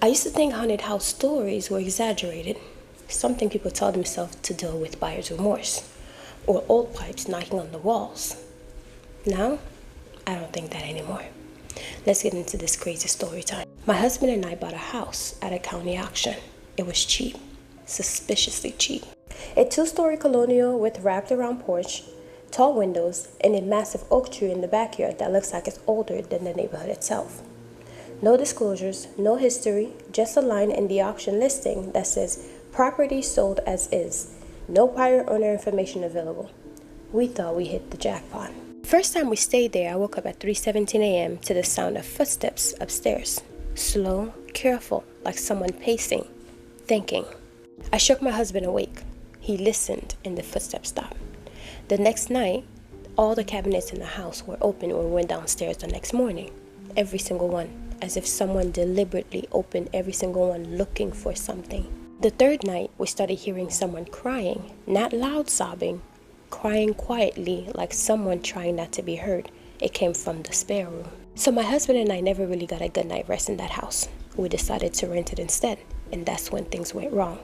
I used to think haunted house stories were exaggerated, something people tell themselves to deal with buyer's remorse, or old pipes knocking on the walls. Now, I don't think that anymore. Let's get into this crazy story time. My husband and I bought a house at a county auction. It was cheap, suspiciously cheap. A 2-story colonial with wrapped around porch, tall windows, and a massive oak tree in the backyard that looks like it's older than the neighborhood itself. No disclosures, no history, just a line in the auction listing that says property sold as is. No prior owner information available. We thought we hit the jackpot. First time we stayed there, I woke up at 3:17 a.m. to the sound of footsteps upstairs. Slow, careful, like someone pacing, thinking. I shook my husband awake. He listened and the footsteps stopped. The next night, all the cabinets in the house were open when we went downstairs the next morning. Every single one, as if someone deliberately opened every single one looking for something. The third night, we started hearing someone crying, not loud sobbing, crying quietly like someone trying not to be heard. It came from the spare room. So my husband and I never really got a good night rest in that house. We decided to rent it instead, and that's when things went wrong.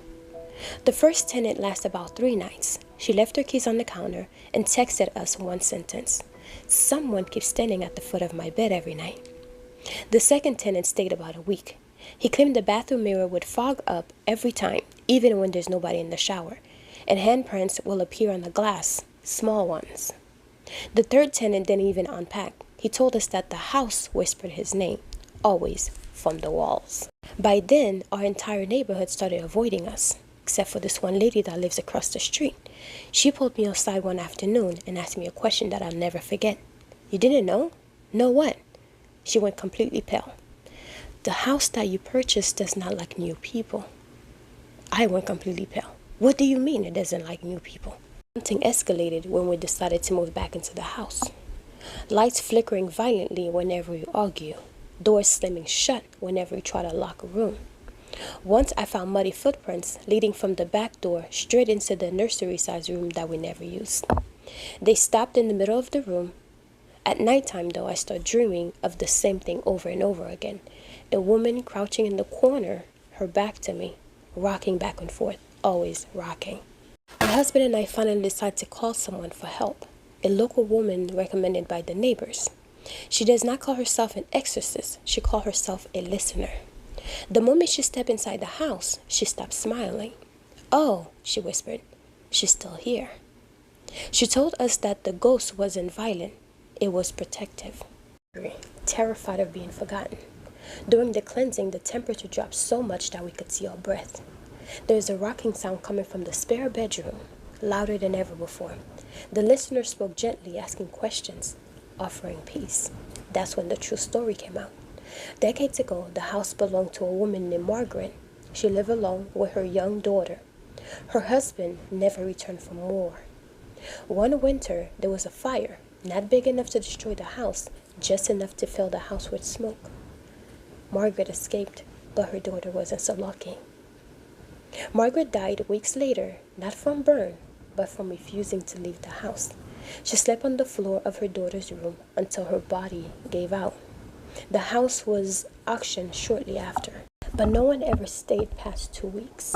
The first tenant lasted about 3 nights. She left her keys on the counter and texted us one sentence. Someone keeps standing at the foot of my bed every night. The second tenant stayed about a week. He claimed the bathroom mirror would fog up every time, even when there's nobody in the shower, and handprints will appear on the glass, small ones. The third tenant didn't even unpack. He told us that the house whispered his name, always from the walls. By then, our entire neighborhood started avoiding us, except for this one lady that lives across the street. She pulled me aside one afternoon and asked me a question that I'll never forget. You didn't know? Know what? She went completely pale. The house that you purchased does not like new people. I went completely pale. What do you mean it doesn't like new people? Something escalated when we decided to move back into the house. Lights flickering violently whenever we argue. Doors slamming shut whenever we try to lock a room. Once I found muddy footprints leading from the back door straight into the nursery-sized room that we never used. They stopped in the middle of the room. At nighttime, though, I start dreaming of the same thing over and over again. A woman crouching in the corner, her back to me, rocking back and forth, always rocking. My husband and I finally decided to call someone for help, a local woman recommended by the neighbors. She does not call herself an exorcist, she calls herself a listener. The moment she stepped inside the house, she stopped smiling. "Oh," she whispered, "she's still here." She told us that the ghost wasn't violent, it was protective. Terrified of being forgotten. During the cleansing, the temperature dropped so much that we could see our breath. There is a rocking sound coming from the spare bedroom, louder than ever before. The listener spoke gently, asking questions, offering peace. That's when the true story came out. Decades ago, the house belonged to a woman named Margaret. She lived alone with her young daughter. Her husband never returned from war. One winter, there was a fire, not big enough to destroy the house, just enough to fill the house with smoke. Margaret escaped, but her daughter wasn't so lucky. Margaret died weeks later, not from burn, but from refusing to leave the house. She slept on the floor of her daughter's room until her body gave out. The house was auctioned shortly after, but no one ever stayed past 2 weeks.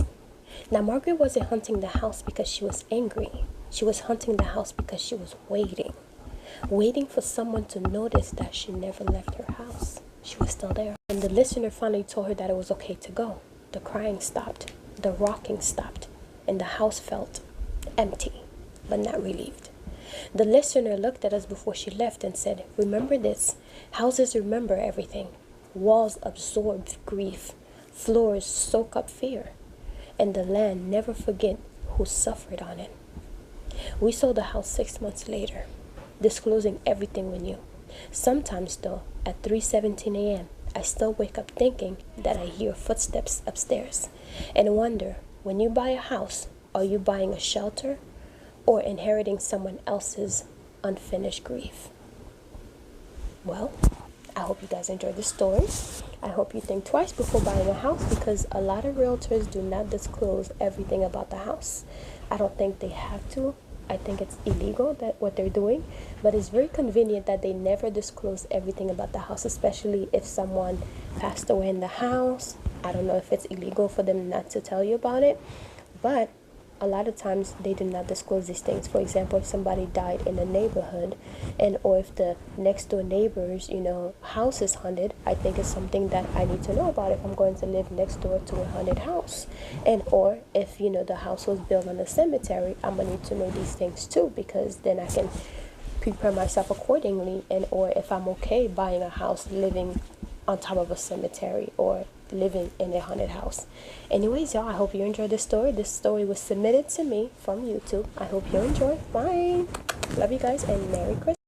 Now, Margaret wasn't hunting the house because she was angry. She was hunting the house because she was waiting for someone to notice that she never left her house. She was still there. And the listener finally told her that it was okay to go. The crying stopped, the rocking stopped, and the house felt empty, but not relieved. The listener looked at us before she left and said, "Remember this, houses remember everything. Walls absorb grief, floors soak up fear, and the land never forget who suffered on it." We sold the house 6 months later, disclosing everything we knew. Sometimes, though, at 3:17 a.m., I still wake up thinking that I hear footsteps upstairs and wonder, when you buy a house, are you buying a shelter or inheriting someone else's unfinished grief? Well, I hope you guys enjoyed the story. I hope you think twice before buying a house, because a lot of realtors do not disclose everything about the house. I don't think they have to. I think it's illegal, that what they're doing, but it's very convenient that they never disclose everything about the house, especially if someone passed away in the house. I don't know if it's illegal for them not to tell you about it, but a lot of times they do not disclose these things. For example, if somebody died in a neighborhood, and or if the next door neighbor's house is haunted, I think it's something that I need to know about if I'm going to live next door to a haunted house. And or if the house was built on a cemetery, I'm gonna need to know these things too, because then I can prepare myself accordingly. And or if I'm okay buying a house, living on top of a cemetery, or living in a haunted house. Anyways, y'all, I hope you enjoyed this story. This story was submitted to me from YouTube. I hope you enjoy. Bye. Love you guys, and Merry Christmas.